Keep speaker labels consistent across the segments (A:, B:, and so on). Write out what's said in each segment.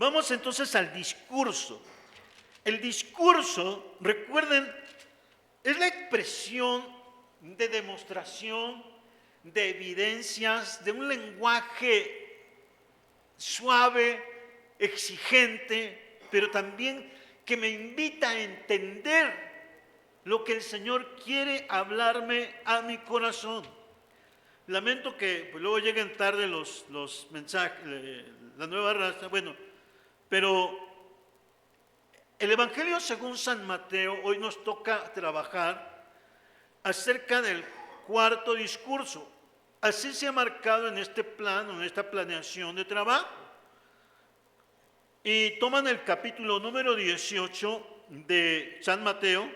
A: Vamos entonces al discurso. El discurso, recuerden, es la expresión de demostración, de evidencias, de un lenguaje suave, exigente, pero también que me invita a entender lo que el Señor quiere hablarme a mi corazón. Lamento que pues, luego lleguen tarde los mensajes, la nueva raza, bueno, pero el Evangelio según San Mateo, hoy nos toca trabajar acerca del cuarto discurso. Así se ha marcado en este plano, en esta planeación de trabajo. Y toman el capítulo número 18 de San Mateo.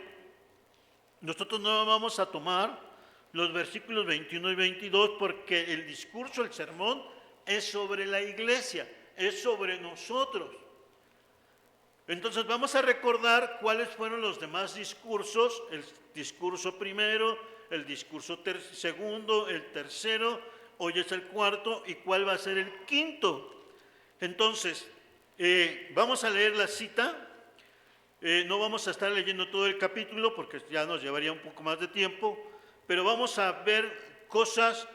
A: Nosotros no vamos a tomar los versículos 21 y 22 porque el discurso, el sermón, es sobre la iglesia, es sobre nosotros. Entonces vamos a recordar cuáles fueron los demás discursos, el discurso primero, el discurso segundo, el tercero, hoy es el cuarto y cuál va a ser el quinto. Entonces, vamos a leer la cita. No vamos a estar leyendo todo el capítulo porque ya nos llevaría un poco más de tiempo, pero vamos a ver cosas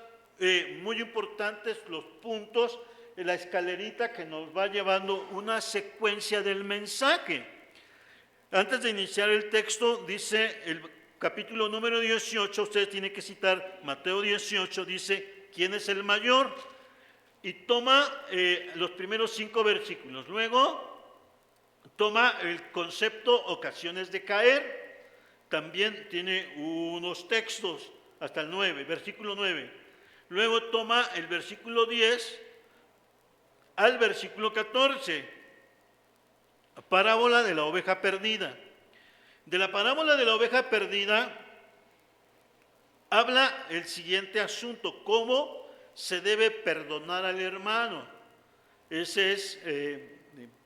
A: muy importantes, los puntos, la escalerita que nos va llevando una secuencia del mensaje. Antes de iniciar el texto, dice el capítulo número 18, ustedes tienen que citar Mateo 18, dice, ¿quién es el mayor? Y toma los primeros 5 versículos. Luego toma el concepto ocasiones de caer, también tiene unos textos hasta el 9, versículo 9. Luego toma el versículo 10 al versículo 14, parábola de la oveja perdida. De la parábola de la oveja perdida habla el siguiente asunto, cómo se debe perdonar al hermano. Ese es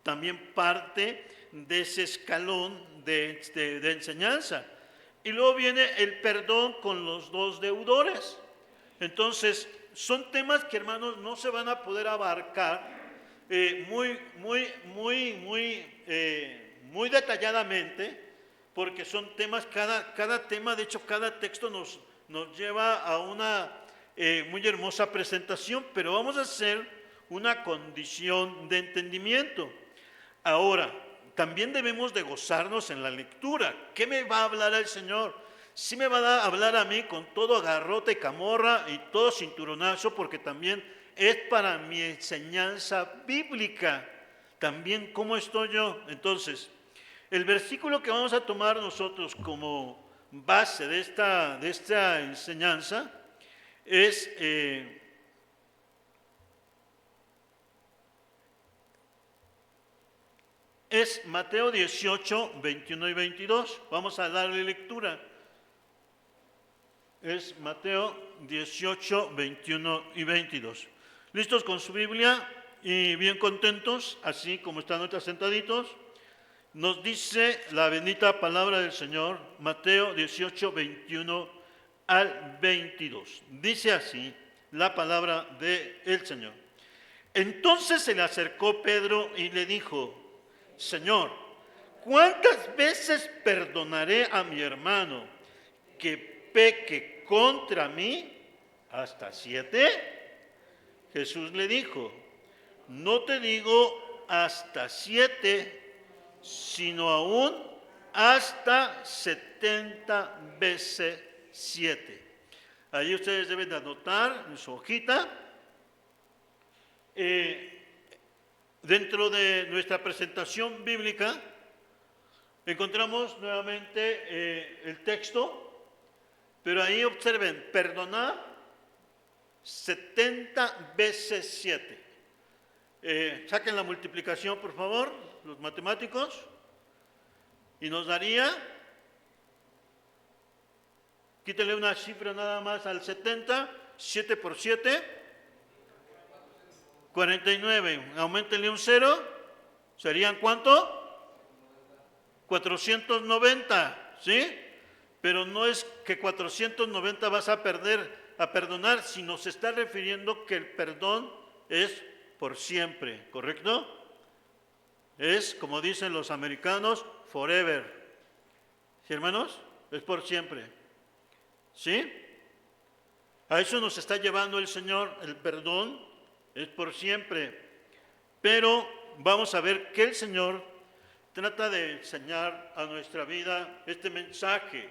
A: también parte de ese escalón de enseñanza. Y luego viene el perdón con los 2 deudores. Entonces, son temas que, hermanos, no se van a poder abarcar muy detalladamente, porque son temas, cada tema, de hecho, cada texto nos lleva a una muy hermosa presentación, pero vamos a hacer una condición de entendimiento. Ahora, también debemos de gozarnos en la lectura. ¿Qué me va a hablar el Señor? Sí me va a hablar a mí con todo garrote y camorra y todo cinturonazo, porque también es para mi enseñanza bíblica. También cómo estoy yo. Entonces, el versículo que vamos a tomar nosotros como base de esta enseñanza es Mateo 18, 21 y 22. Vamos a darle lectura. Es Mateo 18, 21 y 22. ¿Listos con su Biblia y bien contentos, así como están ahorita sentaditos? Nos dice la bendita palabra del Señor, Mateo 18, 21 al 22. Dice así la palabra del Señor. Entonces se le acercó Pedro y le dijo, Señor, ¿cuántas veces perdonaré a mi hermano que peque contra mí? ¿Hasta 7? Jesús le dijo, no te digo hasta 7, sino aún hasta 70 veces 7. Ahí ustedes deben de anotar en su hojita. Dentro de nuestra presentación bíblica encontramos nuevamente el texto, pero ahí observen, perdonar 70 veces 7. Saquen la multiplicación, por favor, los matemáticos, y nos daría, quítale una cifra nada más al 70, 7 por 7, 49, aumentenle un 0, ¿serían cuánto? 490, ¿sí? Pero no es que 490 vas a perdonar, sino se está refiriendo que el perdón es por siempre, ¿correcto? Es, como dicen los americanos, forever. ¿Sí, hermanos? Es por siempre. ¿Sí? A eso nos está llevando el Señor. El perdón es por siempre. Pero vamos a ver que el Señor trata de enseñar a nuestra vida este mensaje.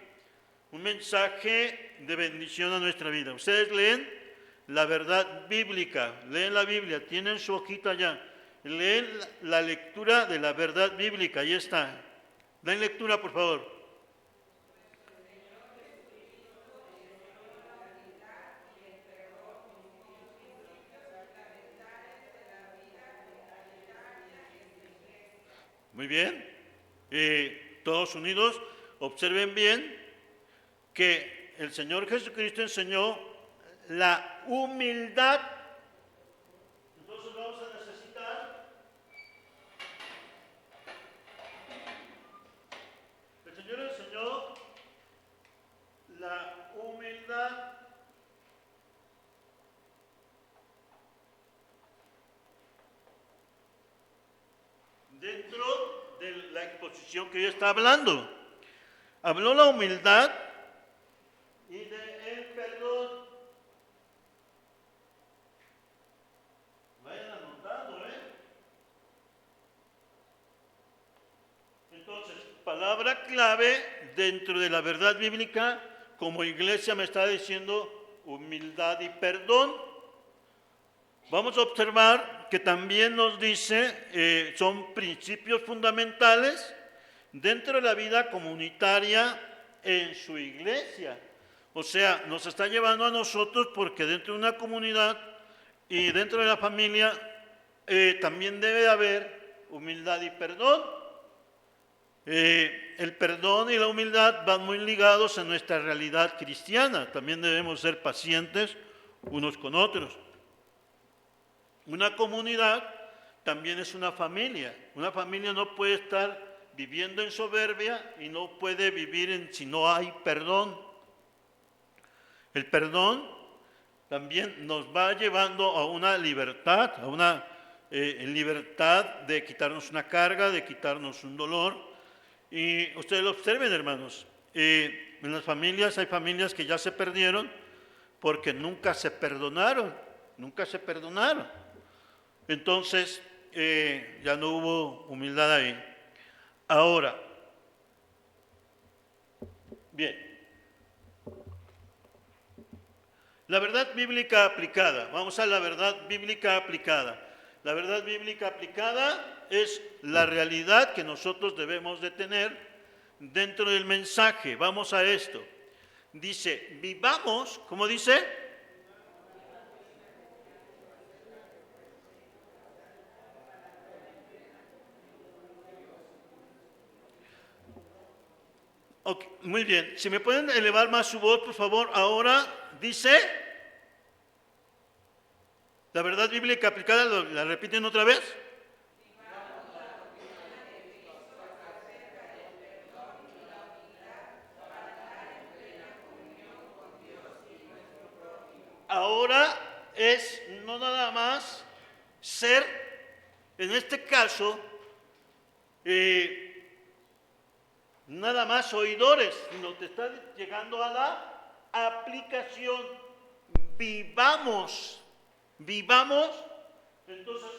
A: Un mensaje de bendición a nuestra vida. Ustedes leen la verdad bíblica, leen la Biblia, tienen su hojita allá. Leen la lectura de la verdad bíblica, ahí está. Den lectura, por favor. Muy bien. Todos unidos, observen bien que el Señor Jesucristo enseñó la humildad. Entonces vamos a necesitar, el Señor enseñó la humildad. Dentro de la exposición que yo está hablando, habló la humildad y de el perdón. Vayan anotando, Entonces, palabra clave dentro de la verdad bíblica, como iglesia me está diciendo humildad y perdón. Vamos a observar que también nos dice, son principios fundamentales dentro de la vida comunitaria en su iglesia. O sea, nos está llevando a nosotros porque dentro de una comunidad y dentro de la familia también debe de haber humildad y perdón. El perdón y la humildad van muy ligados a nuestra realidad cristiana. También debemos ser pacientes unos con otros. Una comunidad también es una familia. Una familia no puede estar viviendo en soberbia y no puede vivir si no hay perdón. El perdón también nos va llevando a una libertad, a una libertad de quitarnos una carga, de quitarnos un dolor. Y ustedes lo observen, hermanos. En las familias hay familias que ya se perdieron porque nunca se perdonaron, nunca se perdonaron. Entonces, ya no hubo humildad ahí. Ahora, bien, la verdad bíblica aplicada. Vamos a la verdad bíblica aplicada. La verdad bíblica aplicada es la realidad que nosotros debemos de tener dentro del mensaje. Vamos a esto. Dice, vivamos, ¿cómo dice? Okay, muy bien. Si me pueden elevar más su voz, por favor. Ahora dice, la verdad bíblica aplicada, ¿la repiten otra vez? Ahora es no nada más ser, en este caso, nada más oidores, sino te está llegando a la aplicación. Vivamos, vivamos. Entonces,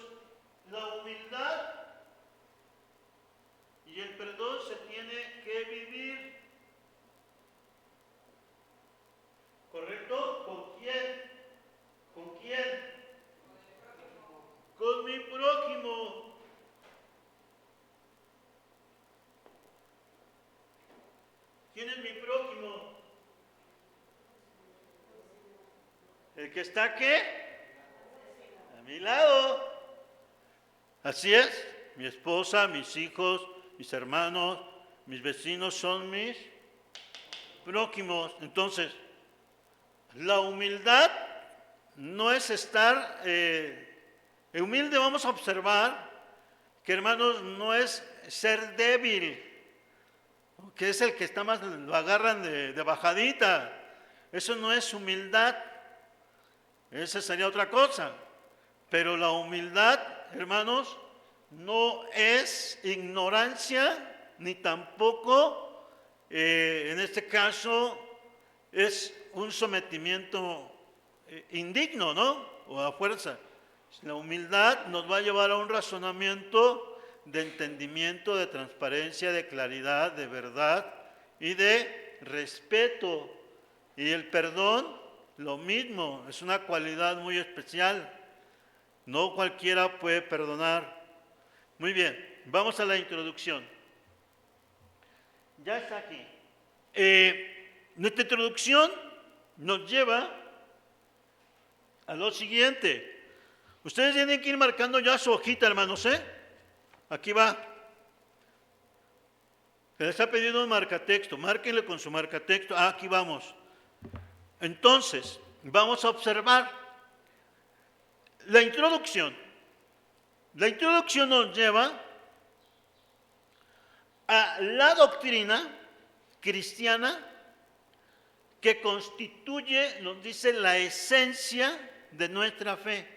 A: la humildad y el perdón se tiene que vivir. ¿Correcto? ¿Con quién? ¿Con quién? Con mi prójimo. ¿Quién es mi prójimo? El que está ¿qué? A mi lado. Así es. Mi esposa, mis hijos, mis hermanos, mis vecinos son mis prójimos. Entonces, la humildad no es estar humilde. Vamos a observar que, hermanos, no es ser débil, que es el que está más, lo agarran de bajadita. Eso no es humildad, esa sería otra cosa. Pero la humildad, hermanos, no es ignorancia, ni tampoco, en este caso, es un sometimiento indigno, ¿no? O a fuerza. La humildad nos va a llevar a un razonamiento de entendimiento, de transparencia, de claridad, de verdad y de respeto. Y el perdón, lo mismo, es una cualidad muy especial. No cualquiera puede perdonar. Muy bien, vamos a la introducción. Ya está aquí. Nuestra introducción nos lleva a lo siguiente. Ustedes tienen que ir marcando ya su hojita, hermanos, ¿eh? Aquí va. Se les ha pedido un marcatexto. Márquenle con su marcatexto. Aquí vamos. Entonces, vamos a observar la introducción. La introducción nos lleva a la doctrina cristiana que constituye, nos dice, la esencia de nuestra fe.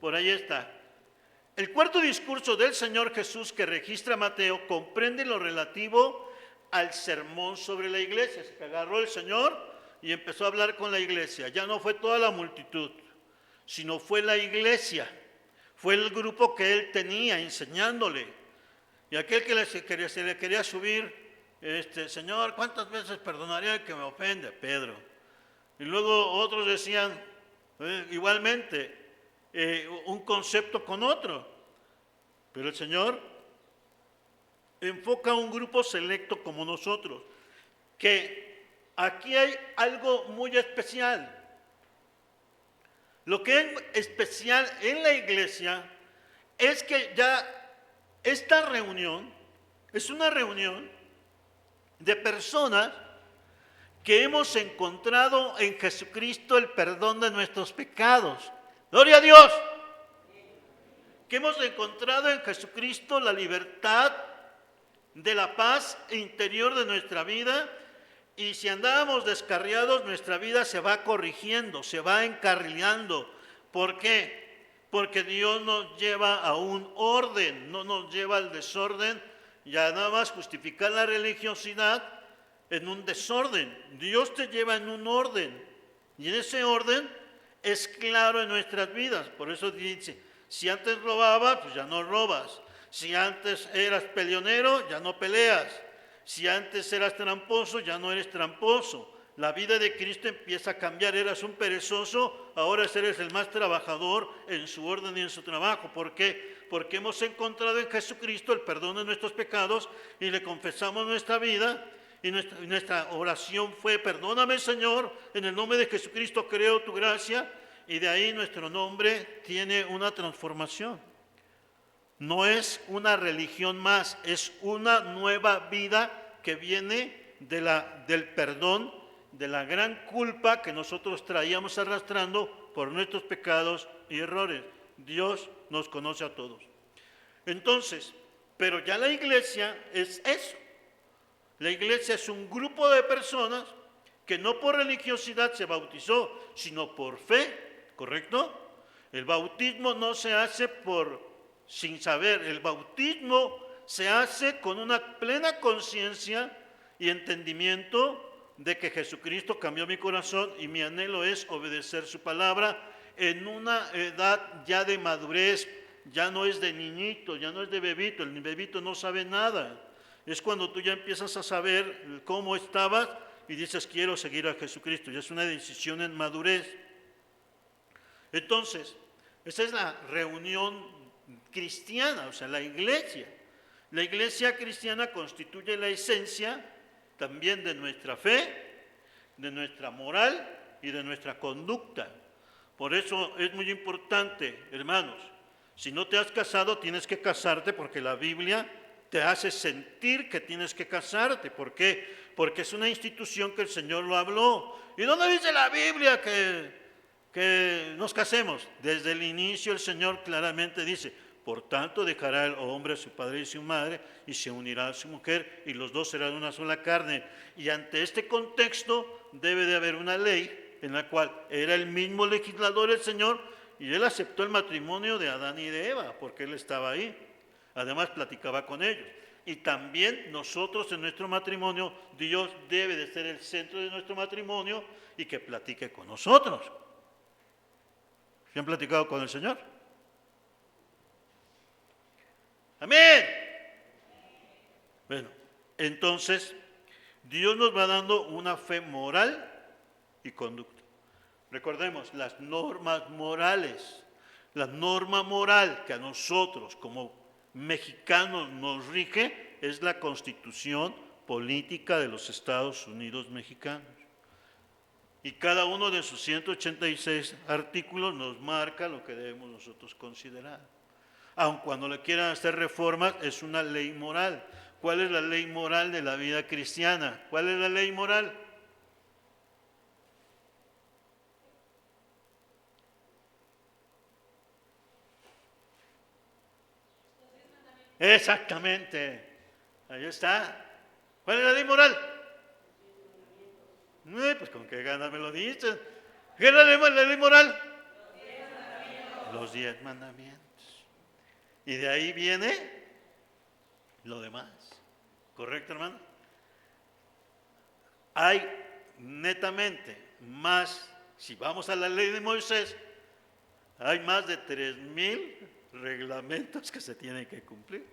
A: Por ahí está. El cuarto discurso del Señor Jesús que registra Mateo comprende lo relativo al sermón sobre la iglesia. Se agarró el Señor y empezó a hablar con la iglesia. Ya no fue toda la multitud, sino fue la iglesia. Fue el grupo que él tenía enseñándole. Y aquel que se le quería subir, Señor, ¿cuántas veces perdonaría el que me ofende? Pedro. Y luego otros decían, igualmente, un concepto con otro. Pero el Señor enfoca a un grupo selecto como nosotros, que aquí hay algo muy especial. Lo que es especial en la iglesia es que ya esta reunión es una reunión de personas que hemos encontrado en Jesucristo el perdón de nuestros pecados. ¡Gloria a Dios! Que hemos encontrado en Jesucristo la libertad de la paz interior de nuestra vida, y si andábamos descarriados, nuestra vida se va corrigiendo, se va encarrilando. ¿Por qué? Porque Dios nos lleva a un orden, no nos lleva al desorden, y a nada más justificar la religiosidad en un desorden. Dios te lleva en un orden, y en ese orden es claro en nuestras vidas. Por eso dice, si antes robabas, pues ya no robas. Si antes eras peleonero, ya no peleas. Si antes eras tramposo, ya no eres tramposo. La vida de Cristo empieza a cambiar. Eras un perezoso, ahora eres el más trabajador en su orden y en su trabajo. ¿Por qué? Porque hemos encontrado en Jesucristo el perdón de nuestros pecados y le confesamos nuestra vida. Y nuestra oración fue, perdóname, Señor, en el nombre de Jesucristo creo tu gracia. Y de ahí nuestro nombre tiene una transformación. No es una religión más, es una nueva vida que viene del perdón, de la gran culpa que nosotros traíamos arrastrando por nuestros pecados y errores. Dios nos conoce a todos. Entonces, pero ya la iglesia es eso. La iglesia es un grupo de personas que no por religiosidad se bautizó, sino por fe, ¿correcto? El bautismo no se hace sin saber, el bautismo se hace con una plena conciencia y entendimiento de que Jesucristo cambió mi corazón y mi anhelo es obedecer su palabra en una edad ya de madurez. Ya no es de niñito, ya no es de bebito, el bebito no sabe nada. Es cuando tú ya empiezas a saber cómo estabas y dices, quiero seguir a Jesucristo. Ya es una decisión en madurez. Entonces, esa es la reunión cristiana, o sea, la iglesia. La iglesia cristiana constituye la esencia también de nuestra fe, de nuestra moral y de nuestra conducta. Por eso es muy importante, hermanos, si no te has casado, tienes que casarte porque la Biblia te hace sentir que tienes que casarte. ¿Por qué? Porque es una institución que el Señor lo habló. ¿Y dónde dice la Biblia que nos casemos? Desde el inicio el Señor claramente dice, por tanto dejará el hombre a su padre y su madre y se unirá a su mujer y los dos serán una sola carne. Y ante este contexto debe de haber una ley en la cual era el mismo legislador el Señor y él aceptó el matrimonio de Adán y de Eva porque él estaba ahí. Además platicaba con ellos. Y también nosotros en nuestro matrimonio, Dios debe de ser el centro de nuestro matrimonio y que platique con nosotros. ¿Se han platicado con el Señor? Amén. Bueno, entonces Dios nos va dando una fe moral y conducta. Recordemos las normas morales. La norma moral que a nosotros como mexicanos nos rige es la Constitución Política de los Estados Unidos Mexicanos. Y cada uno de sus 186 artículos nos marca lo que debemos nosotros considerar. Aun cuando le quieran hacer reformas, es una ley moral. ¿Cuál es la ley moral de la vida cristiana? ¿Cuál es la ley moral? Exactamente. Ahí está. ¿Cuál es la ley moral? Pues con qué ganas me lo dices. ¿Qué es la ley moral? Los 10 mandamientos. Y de ahí viene lo demás. ¿Correcto, hermano? Hay netamente más, si vamos a la ley de Moisés, hay más de 3,000 reglamentos que se tienen que cumplir.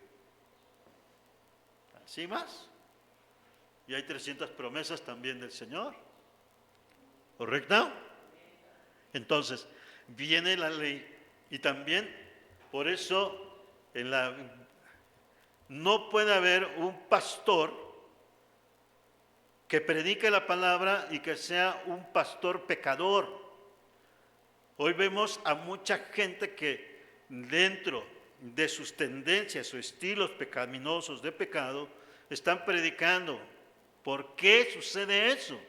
A: Así más. Y hay 300 promesas también del Señor. ¿Correcto? Entonces, viene la ley. Y también, por eso, no puede haber un pastor que predique la palabra y que sea un pastor pecador. Hoy vemos a mucha gente que dentro de sus tendencias o estilos pecaminosos de pecado están predicando. ¿Por qué sucede eso?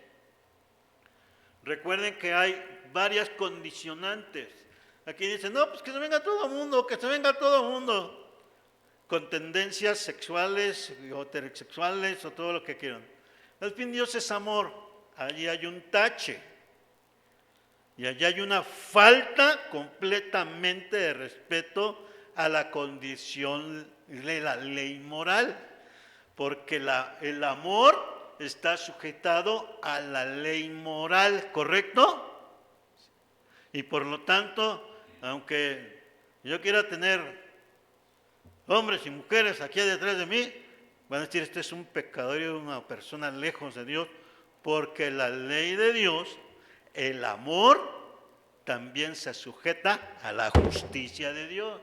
A: Recuerden que hay varias condicionantes. Aquí dicen, no, pues que se venga todo el mundo, que se venga todo el mundo, con tendencias sexuales o heterosexuales o todo lo que quieran. Al fin Dios es amor, allí hay un tache. Y allá hay una falta completamente de respeto a la condición de la ley moral, porque el amor está sujetado a la ley moral, ¿correcto? Y por lo tanto, aunque yo quiera tener hombres y mujeres aquí detrás de mí, van a decir, este es un pecador y una persona lejos de Dios, porque la ley de Dios, el amor, también se sujeta a la justicia de Dios.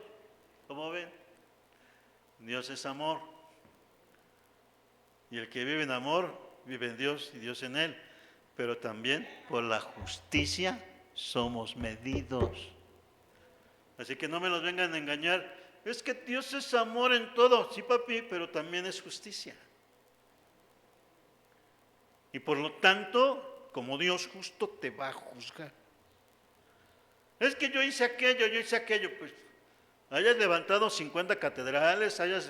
A: ¿Cómo ven? Dios es amor. Y el que vive en amor, vive en Dios y Dios en él. Pero también por la justicia somos medidos. Así que no me los vengan a engañar. Es que Dios es amor en todo. Sí, papi, pero también es justicia. Y por lo tanto, como Dios justo, te va a juzgar. Es que yo hice aquello, pues hayas levantado 50 catedrales, hayas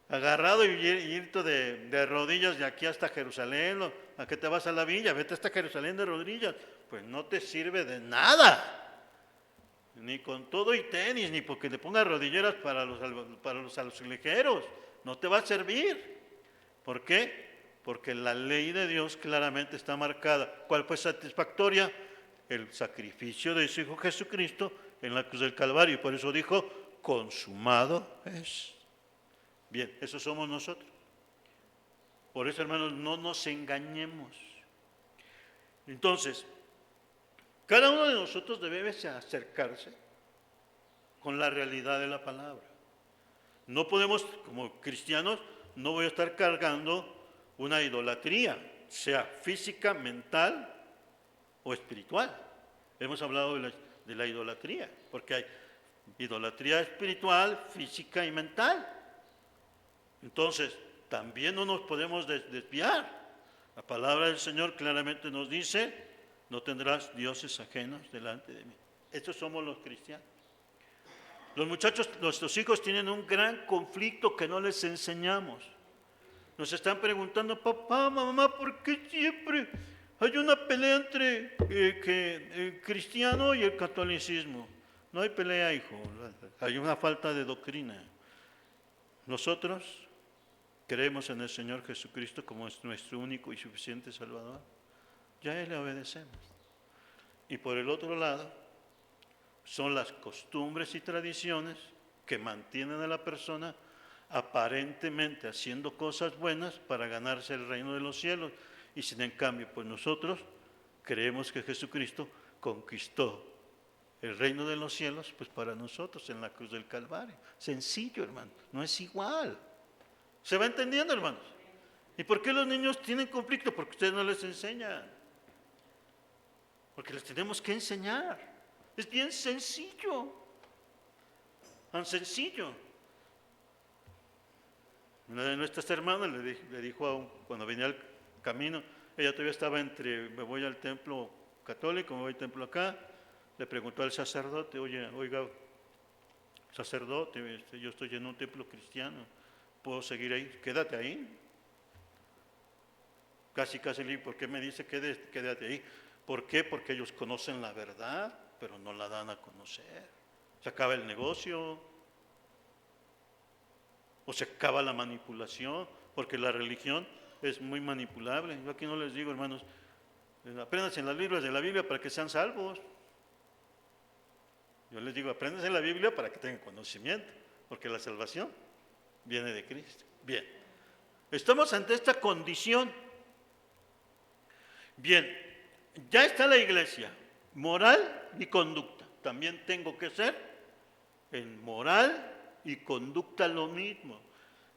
A: agarrado y irte de rodillas de aquí hasta Jerusalén, ¿a qué te vas a la villa? Vete hasta Jerusalén de rodillas, pues no te sirve de nada, ni con todo y tenis, ni porque le pongas rodilleras para los azulejeros, no te va a servir. ¿Por qué? Porque la ley de Dios claramente está marcada. ¿Cuál fue satisfactoria? El sacrificio de su Hijo Jesucristo en la cruz del Calvario. Y por eso dijo, consumado es. Bien, eso somos nosotros. Por eso, hermanos, no nos engañemos. Entonces, cada uno de nosotros debe acercarse con la realidad de la palabra. No podemos, como cristianos, no voy a estar cargando una idolatría, sea física, mental o espiritual. Hemos hablado de la idolatría, porque hay idolatría espiritual, física y mental. Entonces, también no nos podemos desviar. La palabra del Señor claramente nos dice, no tendrás dioses ajenos delante de mí. Estos somos los cristianos. Los muchachos, nuestros hijos tienen un gran conflicto que no les enseñamos. Nos están preguntando, papá, mamá, ¿por qué siempre hay una pelea entre el cristiano y el catolicismo? No hay pelea, hijo, hay una falta de doctrina. nosotros creemos en el Señor Jesucristo como es nuestro único y suficiente Salvador. Ya a Él le obedecemos. Y por el otro lado, son las costumbres y tradiciones que mantienen a la persona aparentemente haciendo cosas buenas para ganarse el reino de los cielos. Y sin en cambio, pues nosotros creemos que Jesucristo conquistó el reino de los cielos, pues para nosotros en la cruz del Calvario. Sencillo, hermano, no es igual. ¿Se va entendiendo, hermanos? ¿Y por qué los niños tienen conflicto? Porque ustedes no les enseñan. Porque les tenemos que enseñar. Es bien sencillo. Tan sencillo. Una de nuestras hermanas le dijo cuando venía al camino, ella todavía estaba entre, me voy al templo católico, me voy al templo acá, le preguntó al sacerdote, oiga, sacerdote, yo estoy en un templo cristiano, ¿puedo seguir ahí? Quédate ahí. Casi le digo, ¿por qué me dice quédate ahí? ¿Por qué? Porque ellos conocen la verdad, pero no la dan a conocer. Se acaba el negocio, o se acaba la manipulación, porque la religión es muy manipulable. Yo aquí no les digo, hermanos, apréndanse en las libros de la Biblia para que sean salvos. Yo les digo, apréndanse en la Biblia para que tengan conocimiento, porque la salvación viene de Cristo. Bien, estamos ante esta condición. Bien, ya está la iglesia, moral y conducta. También tengo que ser en moral y conducta lo mismo.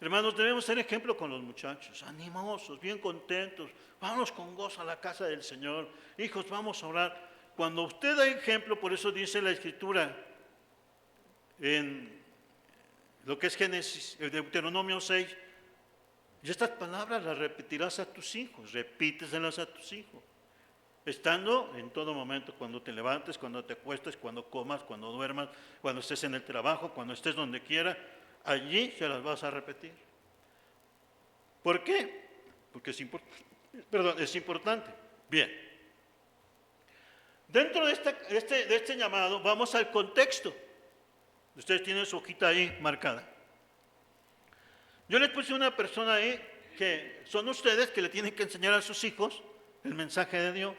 A: Hermanos, debemos ser ejemplo con los muchachos, animosos, bien contentos. Vamos con gozo a la casa del Señor. Hijos, vamos a orar. Cuando usted da ejemplo, por eso dice la Escritura en lo que es Génesis, Deuteronomio 6, y estas palabras las repetirás a tus hijos, repíteselas a tus hijos. Estando en todo momento, cuando te levantes, cuando te acuestes, cuando comas, cuando duermas, cuando estés en el trabajo, cuando estés donde quiera, allí se las vas a repetir. ¿Por qué? Porque es importante. Bien. Dentro de este llamado vamos al contexto. Ustedes tienen su hojita ahí marcada. Yo les puse una persona ahí que son ustedes que le tienen que enseñar a sus hijos el mensaje de Dios.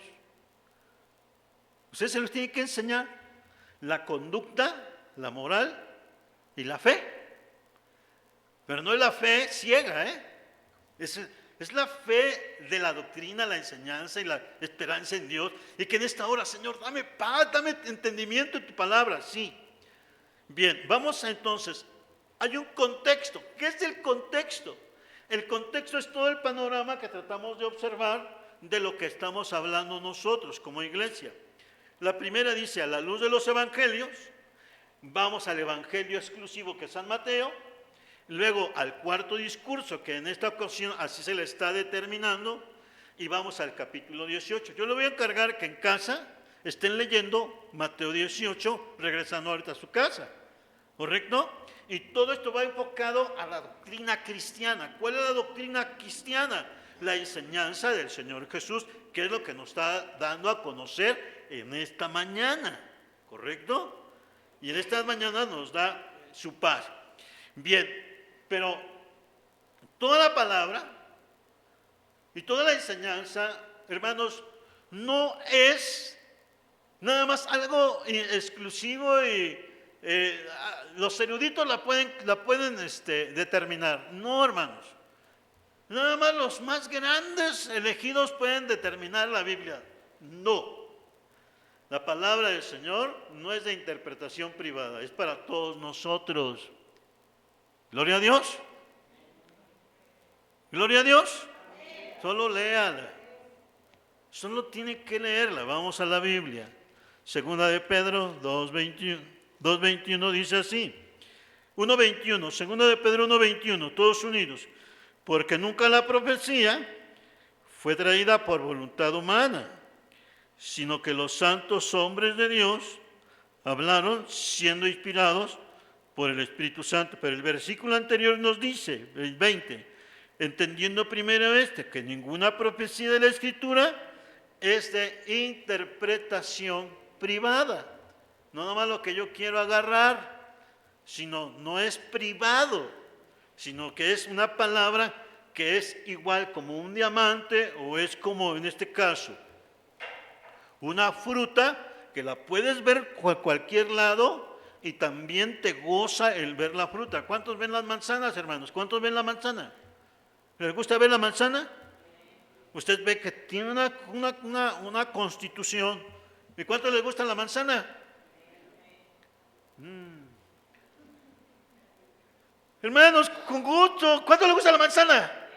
A: Ustedes se los tienen que enseñar la conducta, la moral y la fe. Pero no es la fe ciega, es la fe de la doctrina, la enseñanza y la esperanza en Dios. Y que en esta hora, Señor, dame paz, dame entendimiento en tu palabra. Sí. Bien, vamos entonces. Hay un contexto. ¿Qué es el contexto? El contexto es todo el panorama que tratamos de observar de lo que estamos hablando nosotros como iglesia. La primera dice, a la luz de los evangelios, vamos al evangelio exclusivo que es San Mateo, luego al cuarto discurso, que en esta ocasión así se le está determinando, y vamos al capítulo 18. Yo le voy a encargar que en casa estén leyendo Mateo 18, regresando ahorita a su casa, ¿correcto? Y todo esto va enfocado a la doctrina cristiana. ¿Cuál es la doctrina cristiana? La enseñanza del Señor Jesús, que es lo que nos está dando a conocer en esta mañana, ¿correcto? Y en esta mañana nos da su paz. Bien, pero toda la palabra y toda la enseñanza, hermanos, no es nada más algo exclusivo y los eruditos la pueden determinar. No, hermanos. Nada más los más grandes elegidos pueden determinar la Biblia. No. La palabra del Señor no es de interpretación privada, es para todos nosotros. Gloria a Dios. Gloria a Dios. Solo léala. Solo tiene que leerla. Vamos a la Biblia. Segunda de Pedro 2:21 dice así. 1:21, segunda de Pedro 1:21, todos unidos. Porque nunca la profecía fue traída por voluntad humana, sino que los santos hombres de Dios hablaron siendo inspirados por el Espíritu Santo. Pero el versículo anterior nos dice, el 20, entendiendo primero que ninguna profecía de la Escritura es de interpretación privada. No nomás lo que yo quiero agarrar, sino no es privado. sino que es una palabra que es igual como un diamante o es como en este caso una fruta que la puedes ver a cualquier lado y también te goza el ver la fruta. ¿Cuántos ven las manzanas, hermanos? ¿Cuántos ven la manzana? ¿Les gusta ver la manzana? Usted ve que tiene una constitución. ¿Y cuánto les gusta la manzana? Hermanos, con gusto. ¿Cuánto les gusta la manzana?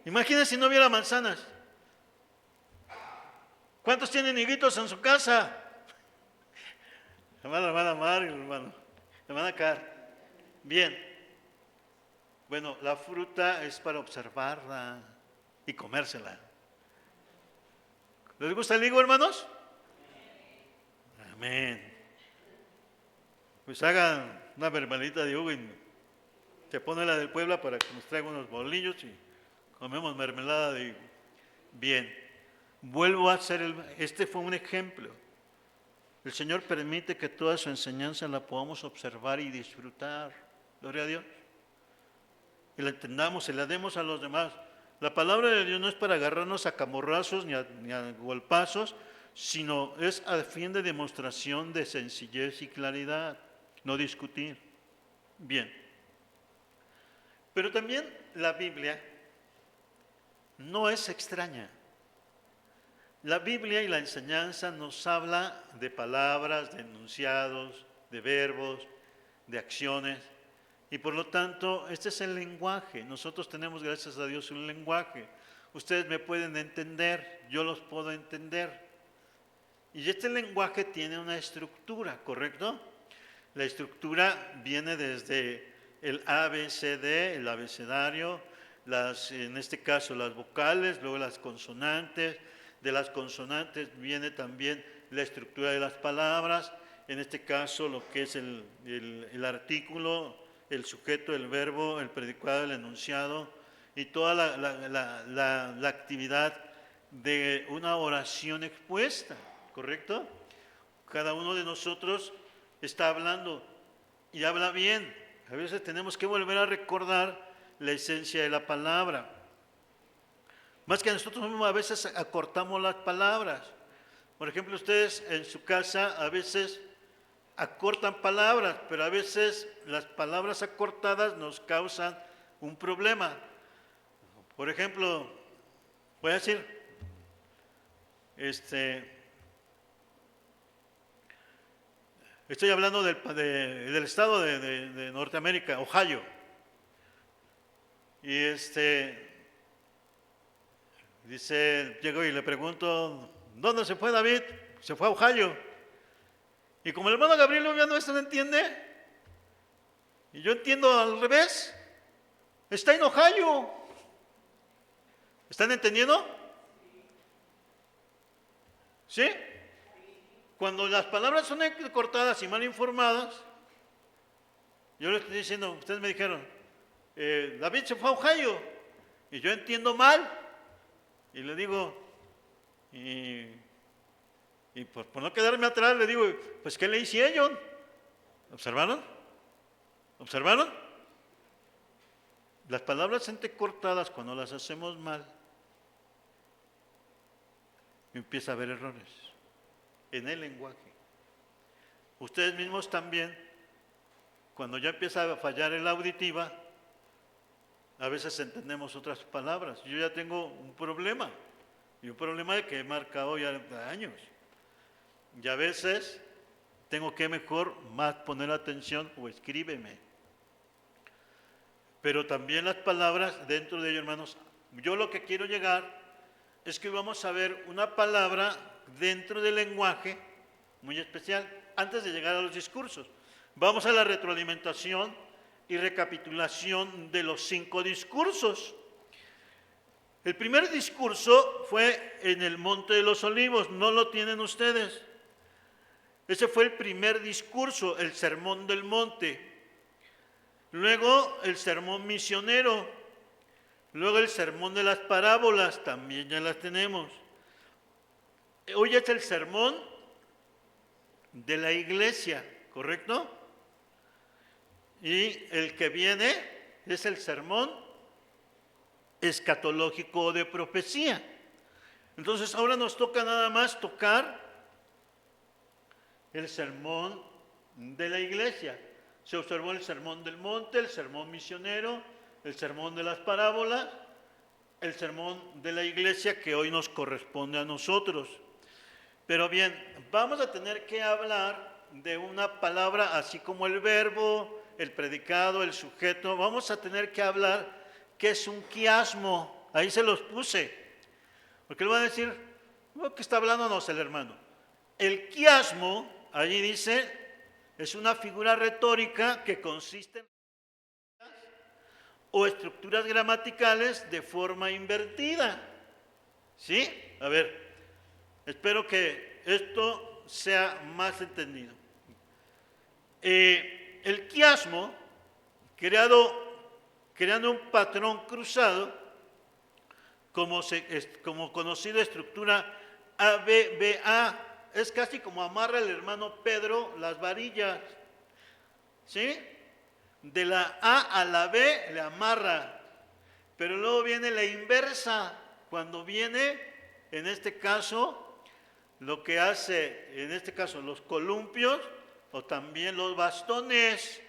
A: Imagínense si no hubiera manzanas. ¿Cuántos tienen higuitos en su casa? Hermana Mario, hermano. Hermana Car. Bien. Bueno, la fruta es para observarla y comérsela. ¿Les gusta el higo, hermanos? Amén. Pues hagan una verbalita de higo y se pone la del Puebla para que nos traiga unos bolillos y comemos mermelada de higo. Bien. Vuelvo a hacer este fue un ejemplo. El Señor permite que toda su enseñanza la podamos observar y disfrutar. Gloria a Dios. Y la entendamos y la demos a los demás. La palabra de Dios no es para agarrarnos a camorrazos ni a golpazos, sino es a fin de demostración de sencillez y claridad, no discutir. Bien. Pero también la Biblia no es extraña. La Biblia y la enseñanza nos habla de palabras, de enunciados, de verbos, de acciones. Y por lo tanto, este es el lenguaje. Nosotros tenemos, gracias a Dios, un lenguaje. Ustedes me pueden entender, yo los puedo entender. Y este lenguaje tiene una estructura, ¿correcto? La estructura viene desde el ABCD, el abecedario, en este caso las vocales, luego las consonantes. De las consonantes viene también la estructura de las palabras, en este caso lo que es el artículo, el sujeto, el verbo, el predicado, el enunciado y toda la actividad de una oración expuesta, ¿correcto? Cada uno de nosotros está hablando y habla bien. A veces tenemos que volver a recordar la esencia de la palabra. Más que nosotros mismos a veces acortamos las palabras. Por ejemplo, ustedes en su casa a veces acortan palabras, pero a veces las palabras acortadas nos causan un problema. Por ejemplo, voy a decir, estoy hablando del estado de Norteamérica, Ohio. Y llego y le pregunto, ¿dónde se fue David? Se fue a Ohio. Y como el hermano Gabriel no entiende, y yo entiendo al revés, está en Ohio. ¿Están entendiendo? ¿Sí? Cuando las palabras son cortadas y mal informadas, yo les estoy diciendo, ustedes me dijeron, David se fue a Ohio, y yo entiendo mal. Y le digo, y por no quedarme atrás, le digo, pues ¿qué le hice yo? ¿Observaron? ¿Observaron? Las palabras entrecortadas, cuando las hacemos mal, empieza a haber errores en el lenguaje. Ustedes mismos también, cuando ya empieza a fallar en la auditiva, a veces entendemos otras palabras. Yo ya tengo un problema, y un problema de que he marcado ya años. Y a veces tengo que mejor más poner atención o escríbeme. Pero también las palabras dentro de ello, hermanos, yo lo que quiero llegar es que vamos a ver una palabra dentro del lenguaje muy especial, antes de llegar a los discursos. Vamos a la retroalimentación y recapitulación de los 5 discursos. El primer discurso fue en el Monte de los Olivos, no lo tienen ustedes. Ese fue el primer discurso, el Sermón del Monte. Luego el sermón misionero. Luego el sermón de las parábolas, también ya las tenemos. Hoy es el sermón de la iglesia, ¿correcto? Y el que viene es el sermón escatológico de profecía. Entonces ahora nos toca nada más tocar el sermón de la iglesia. Se observó el sermón del monte, el sermón misionero, el sermón de las parábolas, el sermón de la iglesia que hoy nos corresponde a nosotros. Pero bien, vamos a tener que hablar de una palabra, así como el verbo, el predicado, el sujeto. Vamos a tener que hablar qué es un quiasmo. Ahí se los puse. Porque él va a decir, ¿qué está hablándonos el hermano? El quiasmo, allí dice, es una figura retórica que consiste en o estructuras gramaticales de forma invertida. ¿Sí? A ver, espero que esto sea más entendido. El quiasmo, creando un patrón cruzado, como conocida estructura ABBA, es casi como amarra el hermano Pedro las varillas, ¿sí? De la A a la B le amarra, pero luego viene la inversa, cuando viene, en este caso, lo que hace, en este caso, los columpios o también los bastones.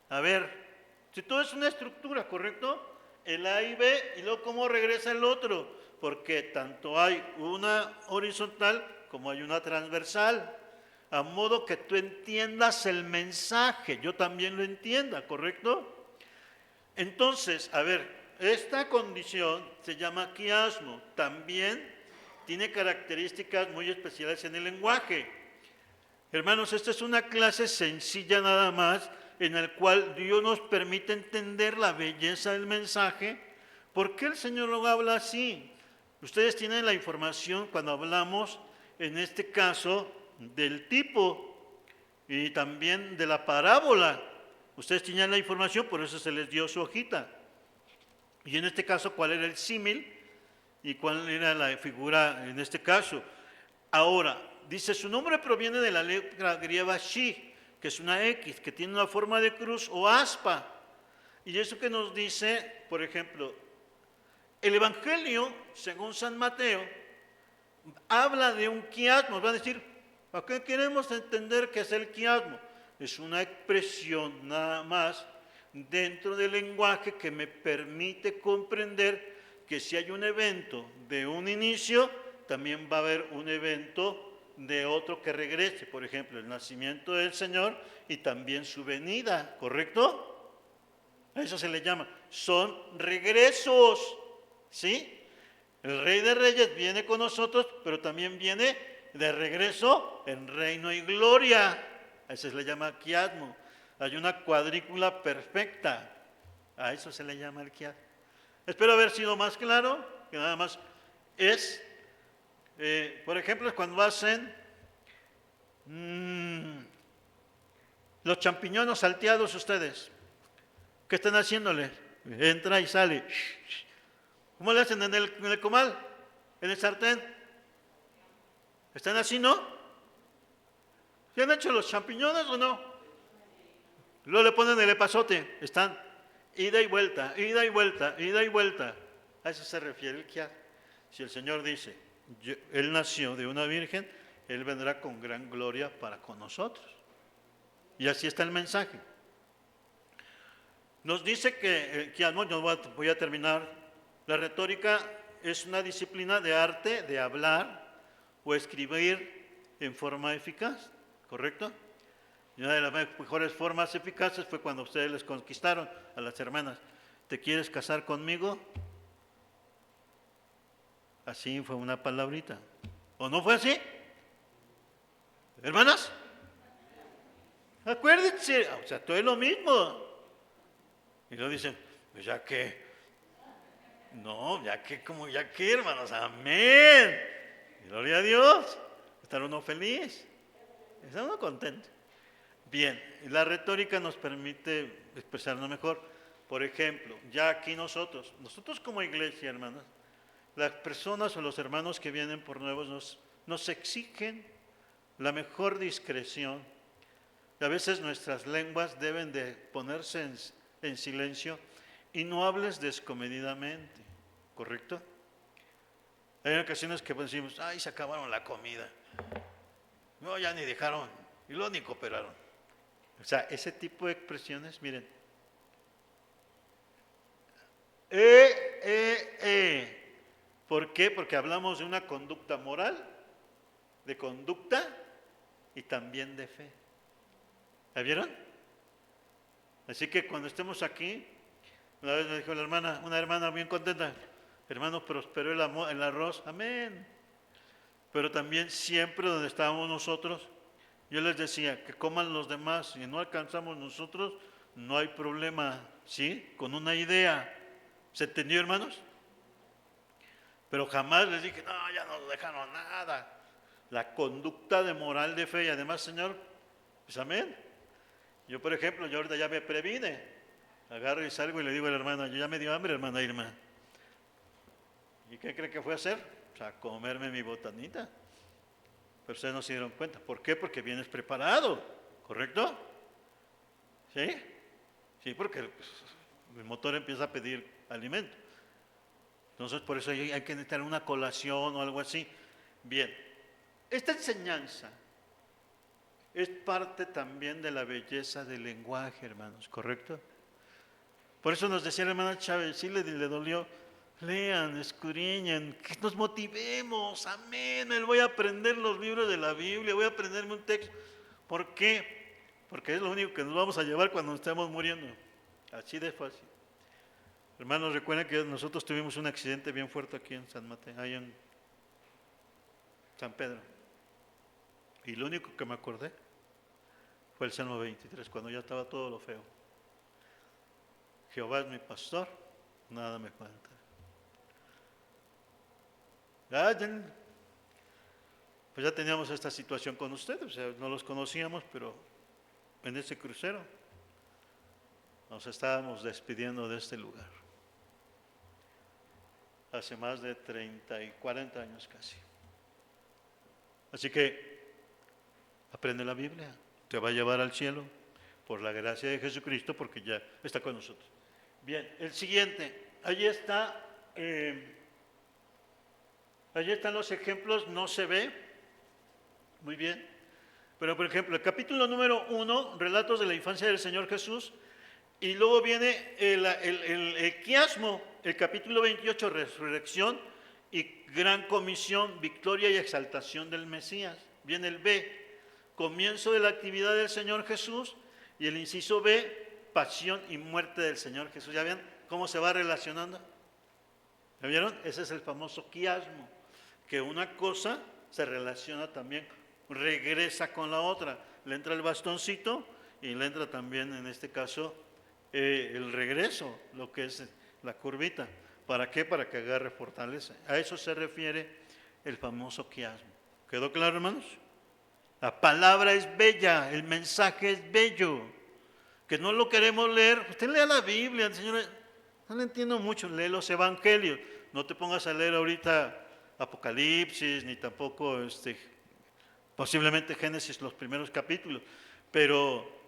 A: A ver, si todo es una estructura, ¿correcto? El A y B, y luego cómo regresa el otro, porque tanto hay una horizontal como hay una transversal, a modo que tú entiendas el mensaje, yo también lo entienda, ¿correcto? Entonces, a ver, esta condición se llama quiasmo, también tiene características muy especiales en el lenguaje. Hermanos, esta es una clase sencilla nada más, en la cual Dios nos permite entender la belleza del mensaje. ¿Por qué el Señor lo habla así? Ustedes tienen la información cuando hablamos, en este caso, del tipo y también de la parábola. Ustedes tenían la información, por eso se les dio su hojita. Y en este caso, ¿cuál era el símil? ¿Y cuál era la figura en este caso? Ahora, dice, su nombre proviene de la letra griega shi, que es una X, que tiene una forma de cruz o aspa. Y eso que nos dice, por ejemplo, el Evangelio, según San Mateo, habla de un quiasmo. Va a decir, ¿a qué queremos entender qué es el quiasmo? Es una expresión nada más dentro del lenguaje que me permite comprender que si hay un evento de un inicio, también va a haber un evento de otro que regrese, por ejemplo, el nacimiento del Señor y también su venida, ¿correcto? A eso se le llama, son regresos, ¿sí? El Rey de Reyes viene con nosotros, pero también viene de regreso en reino y gloria, a eso se le llama quiasmo. Hay una cuadrícula perfecta, a eso se le llama el quiasmo. Espero haber sido más claro, que nada más es, por ejemplo, cuando hacen los champiñones salteados ustedes, ¿qué están haciéndole? Entra y sale. ¿Cómo le hacen en el comal? ¿En el sartén? ¿Están así, no? ¿Se han hecho los champiñones o no? Luego le ponen el epazote, están ida y vuelta, ida y vuelta, ida y vuelta. A eso se refiere el quiasmo. Si el Señor dice, Él nació de una virgen, Él vendrá con gran gloria para con nosotros. Y así está el mensaje. Nos dice que el quiasmo, yo voy a terminar, la retórica es una disciplina de arte de hablar o escribir en forma eficaz, ¿correcto? Y una de las mejores formas eficaces fue cuando ustedes les conquistaron a las hermanas. ¿Te quieres casar conmigo? Así fue una palabrita. ¿O no fue así? ¿Hermanas? Acuérdense, o sea, todo es lo mismo. Y luego dicen, pues ya que, no, ya que, como ya que, hermanos, amén. Gloria a Dios. Estar uno feliz, está uno contento. Bien, la retórica nos permite expresarnos mejor. Por ejemplo, ya aquí nosotros como iglesia, hermanas, las personas o los hermanos que vienen por nuevos nos exigen la mejor discreción. A veces nuestras lenguas deben de ponerse en silencio y no hables descomedidamente, ¿correcto? Hay ocasiones que decimos, ay, se acabaron la comida. No, ya ni dejaron, y luego ni cooperaron. O sea, ese tipo de expresiones, miren. ¿Por qué? Porque hablamos de una conducta moral, de conducta y también de fe. ¿La vieron? Así que cuando estemos aquí, una vez me dijo una hermana bien contenta, hermano, prosperó el arroz, amén. Pero también siempre donde estábamos nosotros, yo les decía que coman los demás, si no alcanzamos nosotros, no hay problema, ¿sí? Con una idea. ¿Se entendió, hermanos? Pero jamás les dije, no, ya no dejaron nada. La conducta de moral de fe y además, Señor, pues amén. Yo, por ejemplo, yo ahorita ya me previne. Agarro y salgo y le digo a la hermana, yo ya me dio hambre, hermana Irma. ¿Y qué cree que fue a hacer? O sea, comerme mi botanita. Pero ustedes no se dieron cuenta. ¿Por qué? Porque vienes preparado, ¿correcto? ¿Sí? Sí, porque pues, el motor empieza a pedir alimento. Entonces, por eso hay que necesitar una colación o algo así. Bien, esta enseñanza es parte también de la belleza del lenguaje, hermanos, ¿correcto? Por eso nos decía la hermana Chávez, sí le dolió, lean, escudriñen, que nos motivemos, amén, me voy a aprender los libros de la Biblia, voy a aprenderme un texto. ¿Por qué? Porque es lo único que nos vamos a llevar cuando estemos muriendo, así de fácil. Hermanos, recuerden que nosotros tuvimos un accidente bien fuerte aquí en San Mateo, ahí en San Pedro. Y lo único que me acordé fue el Salmo 23, cuando ya estaba todo lo feo. Jehová es mi pastor, nada me falta. Pues ya teníamos esta situación con ustedes, o sea, no los conocíamos, pero en ese crucero nos estábamos despidiendo de este lugar. Hace más de 30 y 40 años casi. Así que aprende la Biblia, te va a llevar al cielo por la gracia de Jesucristo, porque ya está con nosotros. Bien, el siguiente, allí están los ejemplos, no se ve, muy bien, pero por ejemplo, el capítulo número 1, relatos de la infancia del Señor Jesús, y luego viene el quiasmo, el capítulo 28, resurrección y gran comisión, victoria y exaltación del Mesías. Viene el B, comienzo de la actividad del Señor Jesús, y el inciso B, pasión y muerte del Señor Jesús. ¿Ya ven cómo se va relacionando? ¿Ya vieron? Ese es el famoso quiasmo, que una cosa se relaciona también, regresa con la otra. Le entra el bastoncito y le entra también, en este caso, el regreso, lo que es la curvita. ¿Para qué? Para que agarre fortaleza. A eso se refiere el famoso quiasmo. ¿Quedó claro, hermanos? La palabra es bella, el mensaje es bello. Que no lo queremos leer, usted lea la Biblia, Señor, no le entiendo mucho, lee los evangelios. No te pongas a leer ahorita Apocalipsis, ni tampoco posiblemente Génesis, los primeros capítulos. Pero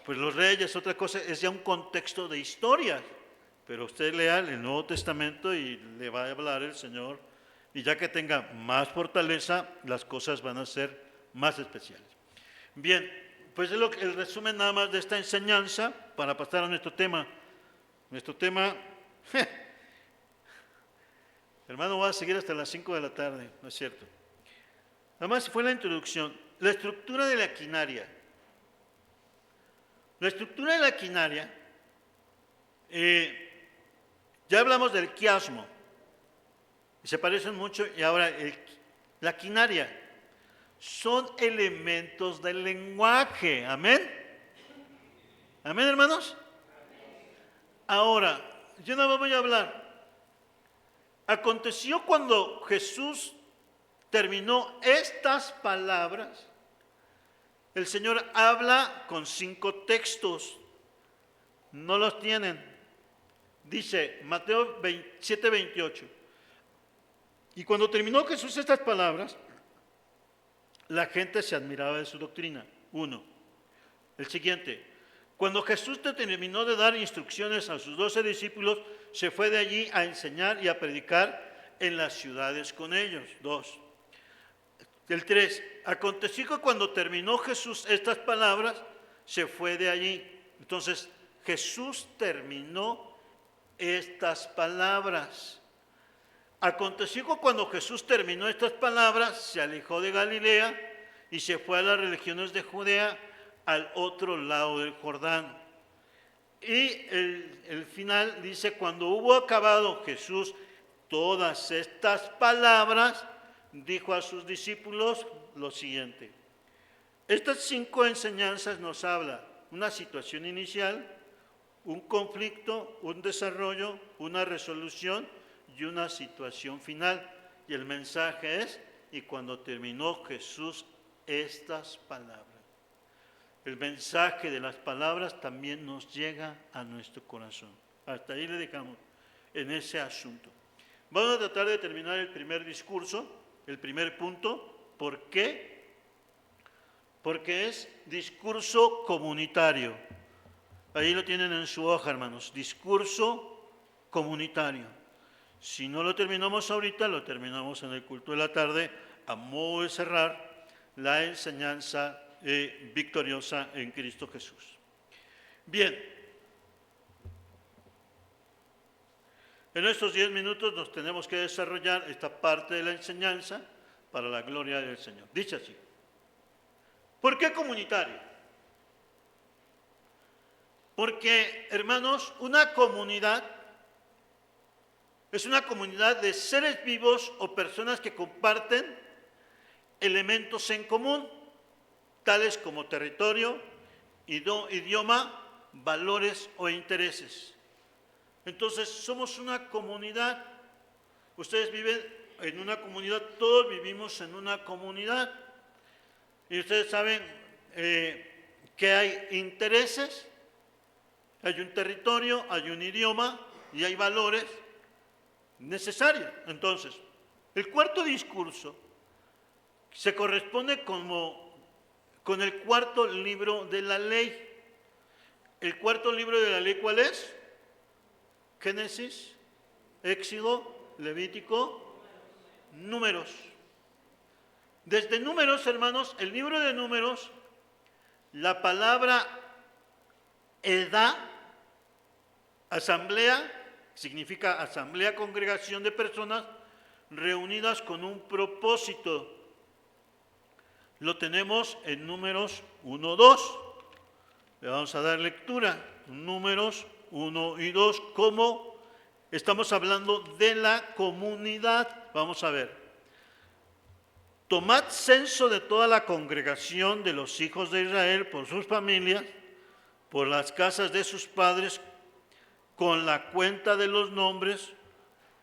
A: pues los reyes, otra cosa, es ya un contexto de historia. Pero usted lea el Nuevo Testamento y le va a hablar el Señor. Y ya que tenga más fortaleza, las cosas van a ser más especiales. Bien, pues es el resumen nada más de esta enseñanza para pasar a nuestro tema. Nuestro tema, hermano, va a seguir hasta las 5 de la tarde, ¿no es cierto? Nada más fue la introducción. La estructura de la quinaria. La estructura de la quinaria, ya hablamos del quiasmo, y se parecen mucho, y ahora la quinaria son elementos del lenguaje, amén. Amén, hermanos. Ahora, yo nada más voy a hablar. Aconteció cuando Jesús terminó estas palabras, el Señor habla con 5 textos, no los tienen. Dice Mateo 7:28. Y cuando terminó Jesús estas palabras, la gente se admiraba de su doctrina. 1. El siguiente. Cuando Jesús terminó de dar instrucciones a sus 12 discípulos, se fue de allí a enseñar y a predicar en las ciudades con ellos. 2. El 3. Aconteció que cuando terminó Jesús estas palabras, se fue de allí. Entonces, Jesús terminó estas palabras. Aconteció que cuando Jesús terminó estas palabras, se alejó de Galilea y se fue a las regiones de Judea, al otro lado del Jordán. Y el final dice, cuando hubo acabado Jesús todas estas palabras, dijo a sus discípulos lo siguiente. Estas 5 enseñanzas nos habla una situación inicial, un conflicto, un desarrollo, una resolución y una situación final. Y el mensaje es, y cuando terminó Jesús estas palabras. El mensaje de las palabras también nos llega a nuestro corazón. Hasta ahí le dejamos en ese asunto. Vamos a tratar de terminar el primer discurso, el primer punto. ¿Por qué? Porque es discurso comunitario. Ahí lo tienen en su hoja, hermanos. Discurso comunitario. Si no lo terminamos ahorita, lo terminamos en el culto de la tarde, a modo de cerrar la enseñanza victoriosa en Cristo Jesús. Bien, en estos 10 minutos nos tenemos que desarrollar esta parte de la enseñanza para la gloria del Señor. Dice así, ¿por qué comunitario? Porque, hermanos, una comunidad es una comunidad de seres vivos o personas que comparten elementos en común, tales como territorio, idioma, valores o intereses. Entonces, somos una comunidad. Ustedes viven en una comunidad, todos vivimos en una comunidad. Y ustedes saben que hay intereses, hay un territorio, hay un idioma y hay valores necesarios. Entonces, el cuarto discurso se corresponde con el cuarto libro de la ley. ¿El cuarto libro de la ley cuál es? Génesis, Éxodo, Levítico, Números. Desde Números, hermanos, el libro de Números, la palabra edad, asamblea, significa asamblea, congregación de personas reunidas con un propósito. Lo tenemos en Números 1-2. Le vamos a dar lectura. Números 1 y 2. ¿Cómo? Estamos hablando de la comunidad. Vamos a ver. Tomad censo de toda la congregación de los hijos de Israel por sus familias, por las casas de sus padres, con la cuenta de los nombres,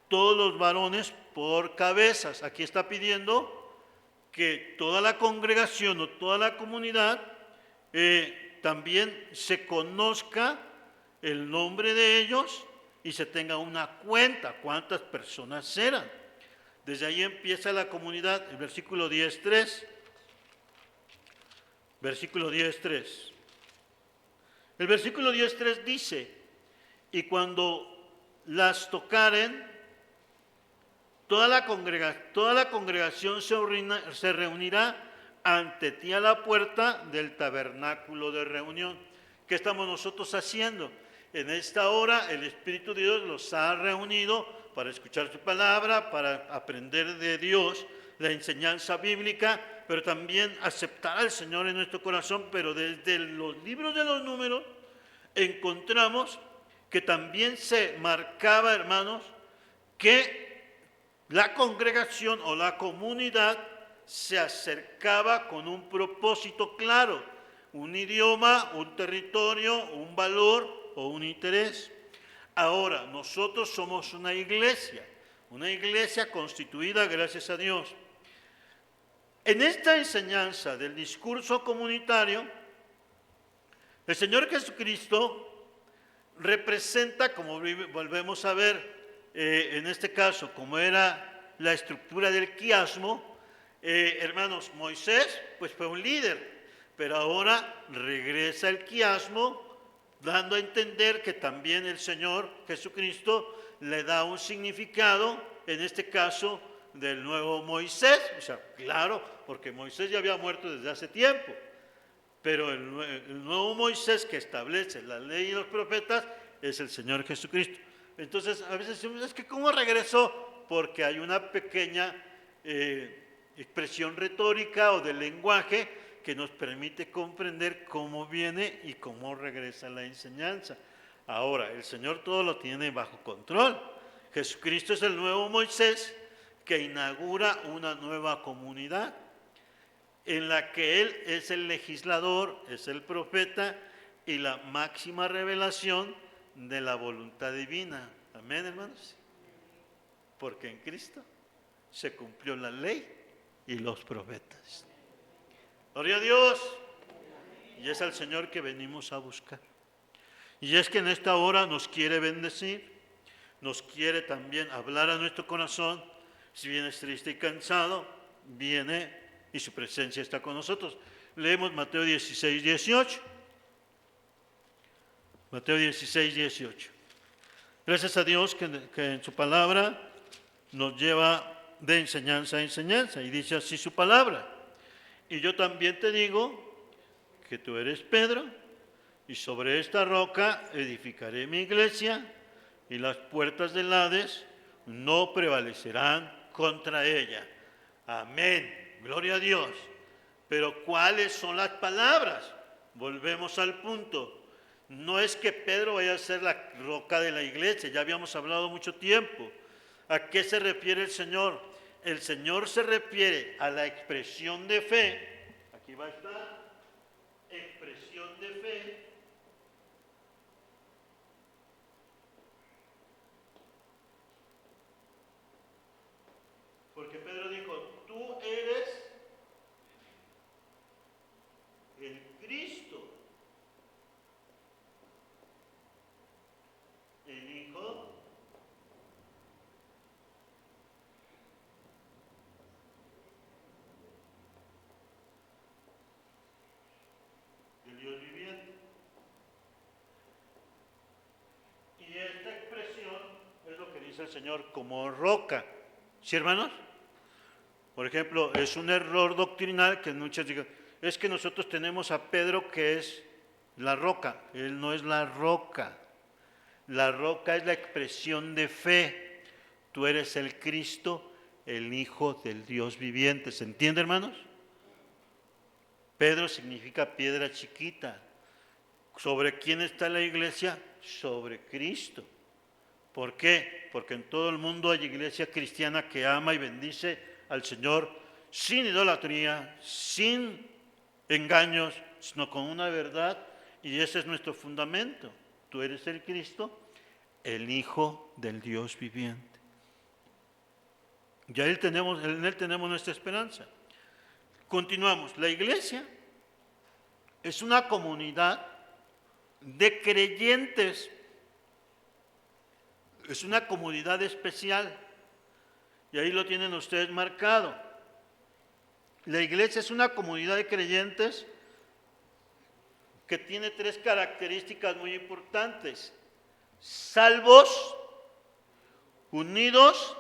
A: todos los varones por cabezas. Aquí está pidiendo que toda la congregación o toda la comunidad también se conozca el nombre de ellos y se tenga una cuenta, cuántas personas eran. Desde ahí empieza la comunidad, el versículo 10:3. Versículo 10:3. El versículo 10:3 dice, y cuando las tocaren, toda la congregación se reunirá ante ti a la puerta del tabernáculo de reunión. ¿Qué estamos nosotros haciendo? En esta hora el Espíritu de Dios los ha reunido para escuchar su palabra, para aprender de Dios la enseñanza bíblica, pero también aceptar al Señor en nuestro corazón. Pero desde los libros de los Números encontramos que también se marcaba, hermanos, que la congregación o la comunidad se acercaba con un propósito claro, un idioma, un territorio, un valor o un interés. Ahora, nosotros somos una iglesia constituida, gracias a Dios. En esta enseñanza del discurso comunitario, el Señor Jesucristo representa, como volvemos a ver, en este caso, como era la estructura del quiasmo, hermanos, Moisés pues fue un líder, pero ahora regresa el quiasmo dando a entender que también el Señor Jesucristo le da un significado, en este caso, del nuevo Moisés. O sea, claro, porque Moisés ya había muerto desde hace tiempo, pero el nuevo Moisés que establece la ley y los profetas es el Señor Jesucristo. Entonces, a veces decimos, es que ¿cómo regresó? Porque hay una pequeña expresión retórica o de lenguaje que nos permite comprender cómo viene y cómo regresa la enseñanza. Ahora, el Señor todo lo tiene bajo control. Jesucristo es el nuevo Moisés que inaugura una nueva comunidad en la que Él es el legislador, es el profeta y la máxima revelación de la voluntad divina. Amén, hermanos. Porque en Cristo se cumplió la ley y los profetas. Gloria a Dios. Y es al Señor que venimos a buscar. Y es que en esta hora nos quiere bendecir, nos quiere también hablar a nuestro corazón. Si vienes triste y cansado, viene y su presencia está con nosotros. Leemos Mateo 16, 18. Mateo 16, 18. Gracias a Dios que en su palabra nos lleva de enseñanza a enseñanza. Y dice así su palabra. Y yo también te digo que tú eres Pedro, y sobre esta roca edificaré mi iglesia, y las puertas del Hades no prevalecerán contra ella. Amén. Gloria a Dios. Pero ¿cuáles son las palabras? Volvemos al punto. No es que Pedro vaya a ser la roca de la iglesia, ya habíamos hablado mucho tiempo. ¿A qué se refiere el Señor? El Señor se refiere a la expresión de fe. Aquí va a estar, expresión de fe. Porque Pedro dijo, tú eres el Cristo, el Hijo del Dios viviente. Y esta expresión es lo que dice el Señor como roca. ¿Sí, hermanos? Por ejemplo, es un error doctrinal que muchos digan, es que nosotros tenemos a Pedro que es la roca. Él no es la roca. La roca es la expresión de fe. Tú eres el Cristo, el Hijo del Dios viviente. ¿Se entiende, hermanos? Pedro significa piedra chiquita. ¿Sobre quién está la iglesia? Sobre Cristo. ¿Por qué? Porque en todo el mundo hay iglesia cristiana que ama y bendice al Señor sin idolatría, sin engaños, sino con una verdad, y ese es nuestro fundamento. Tú eres el Cristo, el Hijo del Dios viviente. Ya en Él tenemos nuestra esperanza. Continuamos. La iglesia es una comunidad de creyentes. Es una comunidad especial. Y ahí lo tienen ustedes marcado. La iglesia es una comunidad de creyentes que tiene tres características muy importantes: salvos, unidos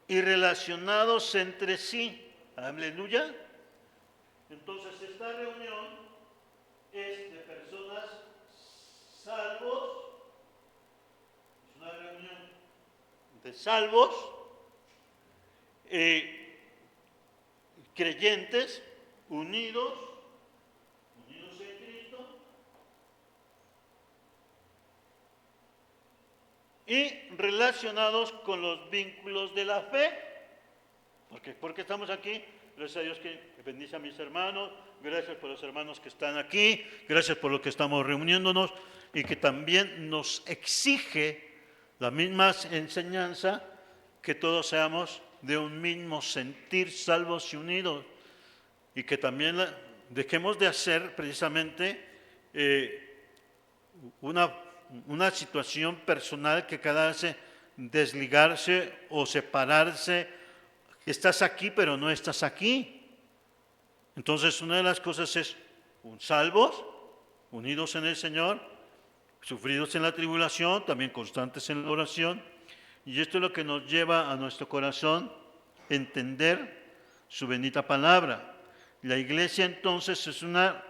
A: y relacionados entre sí. Aleluya. Entonces esta reunión es de personas salvos, es una reunión de salvos, creyentes, unidos en Cristo y relacionados con los vínculos de la fe. Porque estamos aquí. Gracias a Dios que bendice a mis hermanos, gracias por los hermanos que están aquí, gracias por lo que estamos reuniéndonos y que también nos exige la misma enseñanza, que todos seamos de un mismo sentir, salvos y unidos, y que también dejemos de hacer precisamente una situación personal que cada vez hace desligarse o separarse. Estás aquí, pero no estás aquí. Entonces, una de las cosas es un salvos, unidos en el Señor, sufridos en la tribulación, también constantes en la oración. Y esto es lo que nos lleva a nuestro corazón entender su bendita palabra. La iglesia entonces es una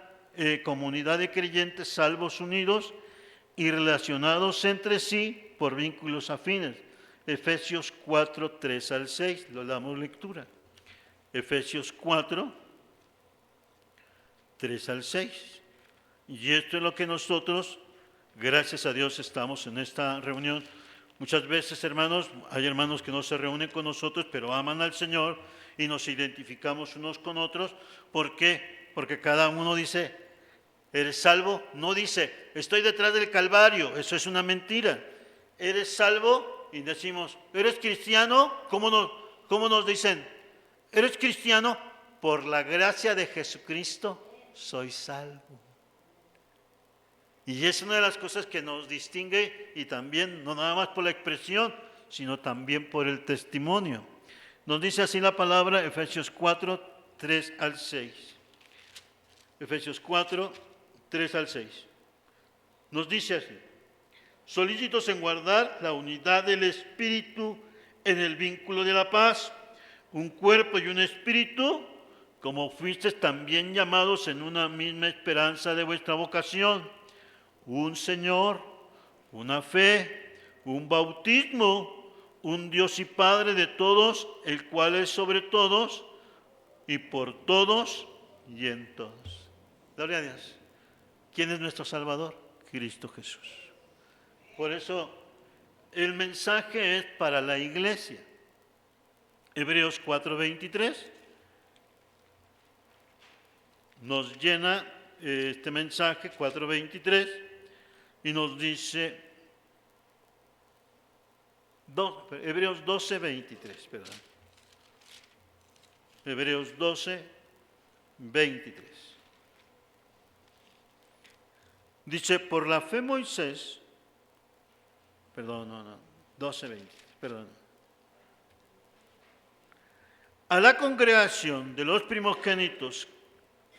A: comunidad de creyentes salvos, unidos y relacionados entre sí por vínculos afines. Efesios 4, 3 al 6, lo damos lectura. Efesios 4, 3 al 6. Y esto es lo que nosotros, gracias a Dios, estamos en esta reunión. Muchas veces, hermanos, hay hermanos que no se reúnen con nosotros, pero aman al Señor y nos identificamos unos con otros. ¿Por qué? Porque cada uno dice, ¿eres salvo? No dice, estoy detrás del Calvario, eso es una mentira. ¿Eres salvo? Y decimos, ¿eres cristiano? ¿Cómo nos dicen? ¿Eres cristiano? Por la gracia de Jesucristo soy salvo. Y es una de las cosas que nos distingue, y también no nada más por la expresión, sino también por el testimonio. Nos dice así la palabra, Efesios 4, 3 al 6. Efesios 4, 3 al 6. Nos dice así: solícitos en guardar la unidad del Espíritu en el vínculo de la paz, un cuerpo y un espíritu, como fuisteis también llamados en una misma esperanza de vuestra vocación, un Señor, una fe, un bautismo, un Dios y Padre de todos, el cual es sobre todos y por todos y en todos. Gloria a Dios. ¿Quién es nuestro Salvador? Cristo Jesús. Por eso el mensaje es para la iglesia. Hebreos 4:23 nos llena este mensaje, 4:23, y nos dice, Hebreos 12:23, perdón. Hebreos 12:23. Dice, por la fe Moisés, 12:20, perdón. A la congregación de los primogénitos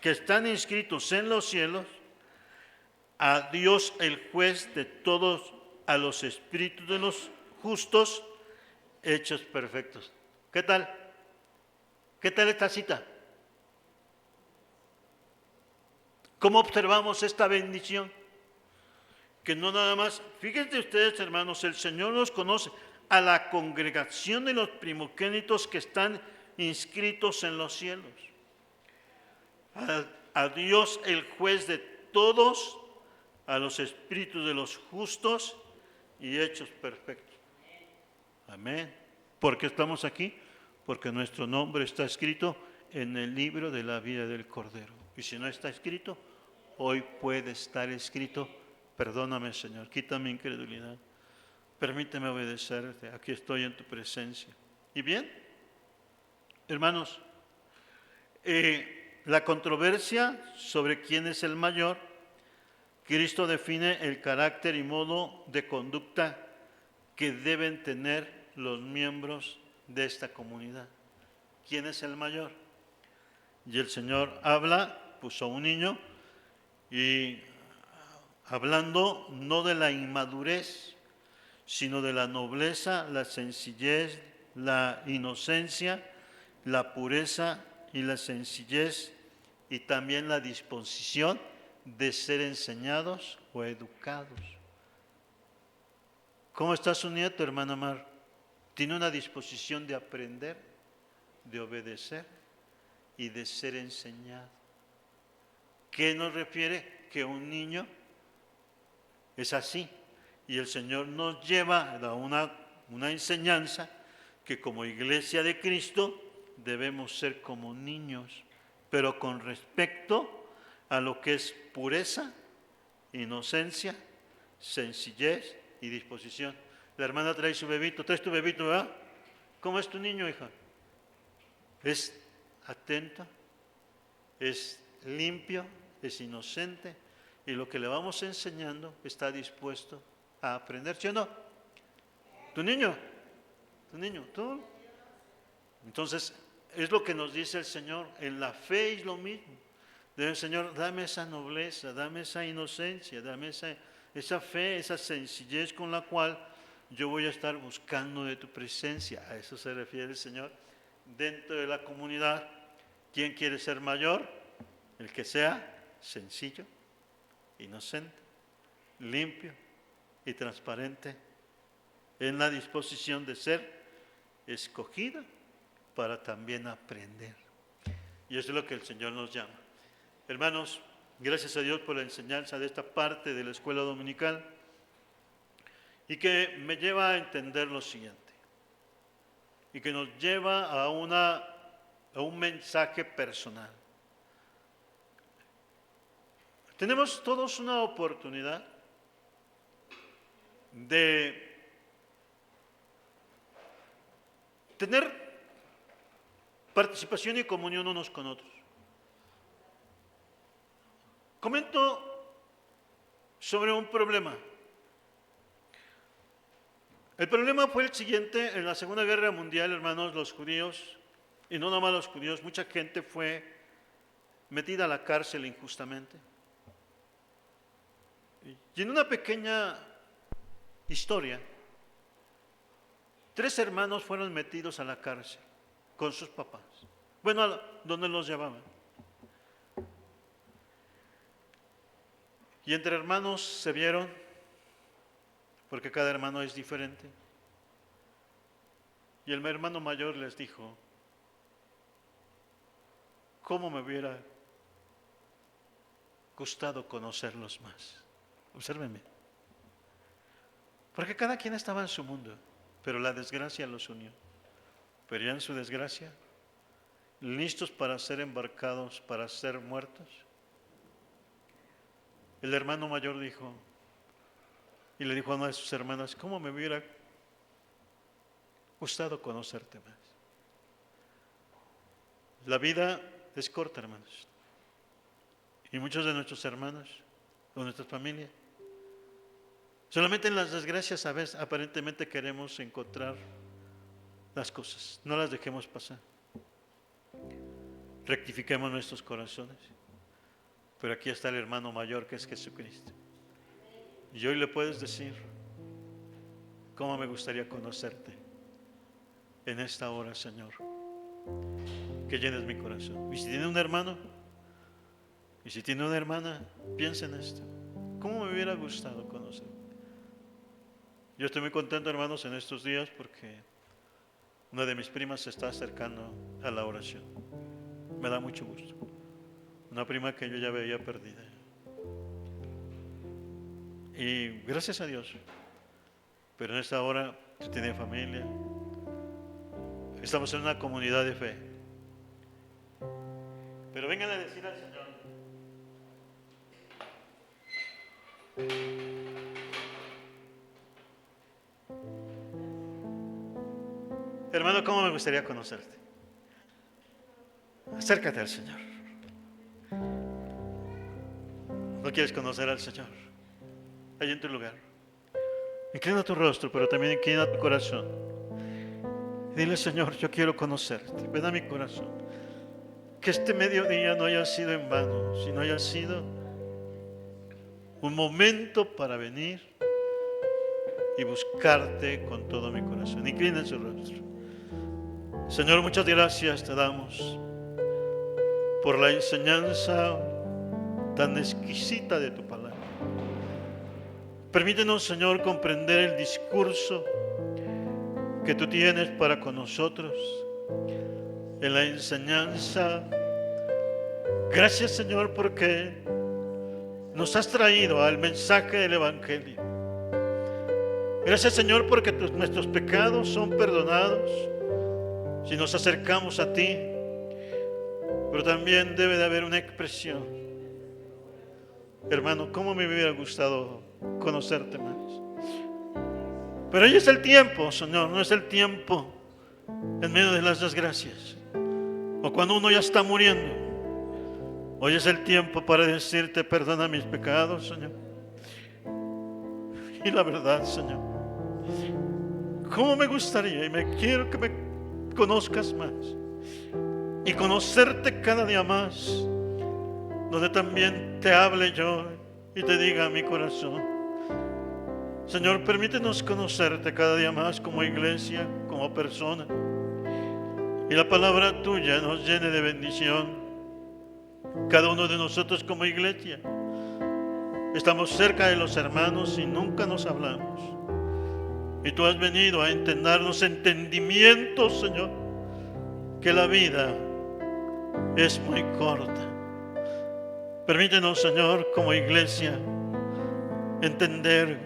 A: que están inscritos en los cielos, a Dios el juez de todos, a los espíritus de los justos, hechos perfectos. ¿Qué tal? ¿Qué tal esta cita? ¿Cómo observamos esta bendición? Que no nada más, fíjense ustedes, hermanos, el Señor nos conoce, a la congregación de los primogénitos que están inscritos en los cielos. A Dios el juez de todos, a los espíritus de los justos y hechos perfectos. Amén. ¿Por qué estamos aquí? Porque nuestro nombre está escrito en el libro de la vida del Cordero. Y si no está escrito, hoy puede estar escrito. Perdóname, Señor, quita mi incredulidad. Permíteme obedecerte. Aquí estoy en tu presencia. ¿Y bien? Hermanos, la controversia sobre quién es el mayor, Cristo define el carácter y modo de conducta que deben tener los miembros de esta comunidad. ¿Quién es el mayor? Y el Señor puso a un niño, y hablando no de la inmadurez, sino de la nobleza, la sencillez, la inocencia, la pureza y la sencillez, y también la disposición de ser enseñados o educados. ¿Cómo está su nieto, hermana Mar? Tiene una disposición de aprender, de obedecer y de ser enseñado. ¿Qué nos refiere? Que un niño es así, y el Señor nos lleva a una enseñanza que como iglesia de Cristo debemos ser como niños, pero con respecto a lo que es pureza, inocencia, sencillez y disposición. La hermana trae su bebito, traes tu bebito, ¿verdad? ¿Cómo es tu niño, hija? Es atento, es limpio, es inocente, y lo que le vamos enseñando está dispuesto a aprender, ¿sí o no? ¿Tu niño? ¿Tú? Entonces, es lo que nos dice el Señor. En la fe es lo mismo. Señor, dame esa nobleza, dame esa inocencia, dame esa fe, esa sencillez con la cual yo voy a estar buscando de tu presencia. A eso se refiere el Señor. Dentro de la comunidad, ¿quién quiere ser mayor? El que sea sencillo, inocente, limpio y transparente, en la disposición de ser escogida para también aprender. Y eso es lo que el Señor nos llama. Hermanos, gracias a Dios por la enseñanza de esta parte de la escuela dominical, y que me lleva a entender lo siguiente, y que nos lleva a un mensaje personal. Tenemos todos una oportunidad de tener participación y comunión unos con otros. Comento sobre un problema. El problema fue el siguiente: en la Segunda Guerra Mundial, hermanos, los judíos, y no nomás los judíos, mucha gente fue metida a la cárcel injustamente. Y en una pequeña historia, 3 hermanos fueron metidos a la cárcel con sus papás. Bueno, ¿dónde los llevaban? Y entre hermanos se vieron, porque cada hermano es diferente. Y el hermano mayor les dijo: ¿cómo me hubiera gustado conocerlos más? Obsérvenme. Porque cada quien estaba en su mundo, pero la desgracia los unió. Pero ya en su desgracia, listos para ser embarcados, para ser muertos, el hermano mayor dijo, y le dijo a una de sus hermanas: ¿cómo me hubiera gustado conocerte más? La vida es corta, hermanos, y muchos de nuestros hermanos, o nuestras familias, solamente en las desgracias a veces aparentemente queremos encontrar las cosas. No las dejemos pasar. Rectifiquemos nuestros corazones. Pero aquí está el hermano mayor, que es Jesucristo. Y hoy le puedes decir: ¿cómo me gustaría conocerte en esta hora, Señor? Que llenes mi corazón. Y si tiene un hermano, y si tiene una hermana, piensa en esto: ¿cómo me hubiera gustado conocerte? Yo estoy muy contento, hermanos, en estos días, porque una de mis primas se está acercando a la oración. Me da mucho gusto. Una prima que yo ya veía perdida. Y gracias a Dios. Pero en esta hora tiene familia. Estamos en una comunidad de fe. Pero vengan a decir al Señor: hermano, ¿cómo me gustaría conocerte? Acércate al Señor. ¿No quieres conocer al Señor? Allí en tu lugar. Inclina tu rostro, pero también inclina tu corazón. Dile: Señor, yo quiero conocerte. Ven a mi corazón. Que este mediodía no haya sido en vano, sino haya sido un momento para venir y buscarte con todo mi corazón. Inclina su rostro. Señor, muchas gracias te damos por la enseñanza tan exquisita de tu palabra. Permítenos, Señor, comprender el discurso que tú tienes para con nosotros en la enseñanza. Gracias, Señor, porque nos has traído al mensaje del Evangelio. Gracias, Señor, porque nuestros pecados son perdonados si nos acercamos a ti. Pero también debe de haber una expresión. Hermano, ¿cómo me hubiera gustado conocerte más? Pero hoy es el tiempo, Señor, no es el tiempo en medio de las desgracias o cuando uno ya está muriendo. Hoy es el tiempo para decirte: perdona mis pecados, Señor. Y la verdad, Señor, ¿cómo me gustaría y me quiero que me conozcas más y conocerte cada día más donde también te hable yo y te diga a mi corazón. Señor, permítenos conocerte cada día más como iglesia, como persona, y la palabra tuya nos llene de bendición. Cada uno de nosotros como iglesia estamos cerca de los hermanos y nunca nos hablamos. Y tú has venido a entendernos entendimiento, Señor, que la vida es muy corta. Permítenos, Señor, como iglesia, entender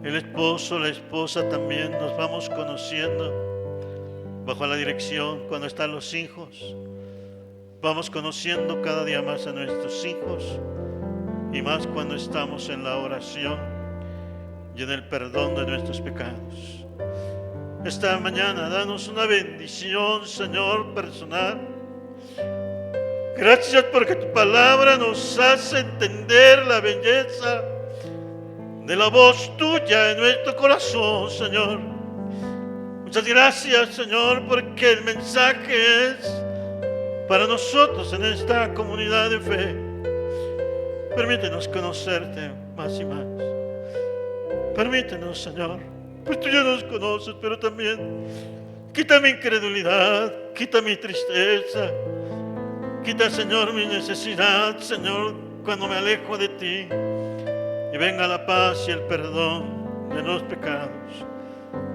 A: el esposo, la esposa también, nos vamos conociendo bajo la dirección cuando están los hijos. Vamos conociendo cada día más a nuestros hijos y más cuando estamos en la oración y en el perdón de nuestros pecados. Esta mañana danos una bendición, Señor, personal. Gracias porque tu palabra nos hace entender la belleza de la voz tuya en nuestro corazón, Señor. Muchas gracias, Señor, porque el mensaje es para nosotros en esta comunidad de fe. Permítenos conocerte más y más. Permítenos, Señor, pues tú ya nos conoces, pero también quita mi incredulidad, quita mi tristeza, quita, Señor, mi necesidad, Señor, cuando me alejo de ti, y venga la paz y el perdón de los pecados.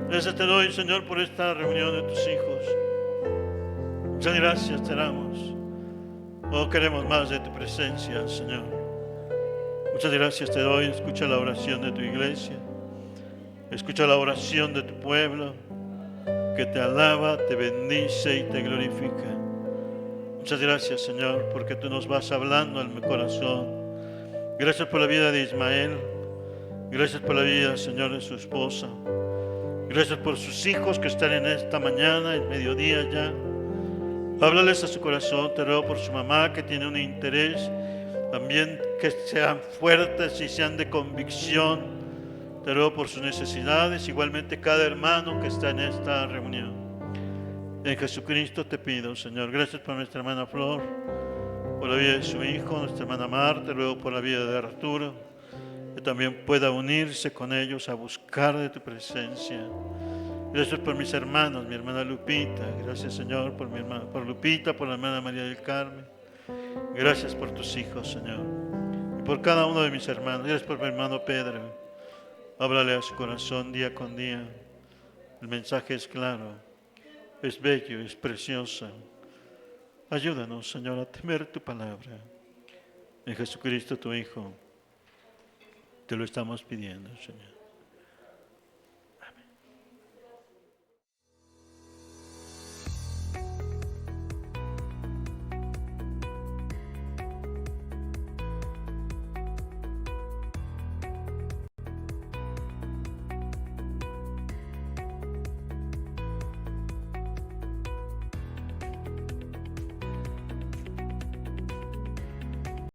A: Gracias te doy, Señor, por esta reunión de tus hijos. Muchas gracias te damos. Oh, queremos más de tu presencia, Señor. Muchas gracias te doy. Escucha la oración de tu iglesia. Escucha la oración de tu pueblo que te alaba, te bendice y te glorifica. Muchas gracias, Señor, porque tú nos vas hablando en mi corazón. Gracias por la vida de Ismael. Gracias por la vida, Señor, de su esposa. Gracias por sus hijos que están en esta mañana, en mediodía ya. Háblales a su corazón. Te ruego por su mamá que tiene un interés. También que sean fuertes y sean de convicción. Te ruego por sus necesidades. Igualmente cada hermano que está en esta reunión. En Jesucristo te pido, Señor. Gracias por nuestra hermana Flor, por la vida de su hijo, nuestra hermana Marta. Te ruego por la vida de Arturo, que también pueda unirse con ellos a buscar de tu presencia. Gracias por mis hermanos, mi hermana Lupita. Gracias, Señor, por mi hermana, por Lupita, por la hermana María del Carmen. Gracias por tus hijos, Señor. Y por cada uno de mis hermanos. Gracias por mi hermano Pedro. Háblale a su corazón día con día. El mensaje es claro, es bello, es precioso. Ayúdanos, Señor, a temer tu palabra. En Jesucristo, tu Hijo, te lo estamos pidiendo, Señor.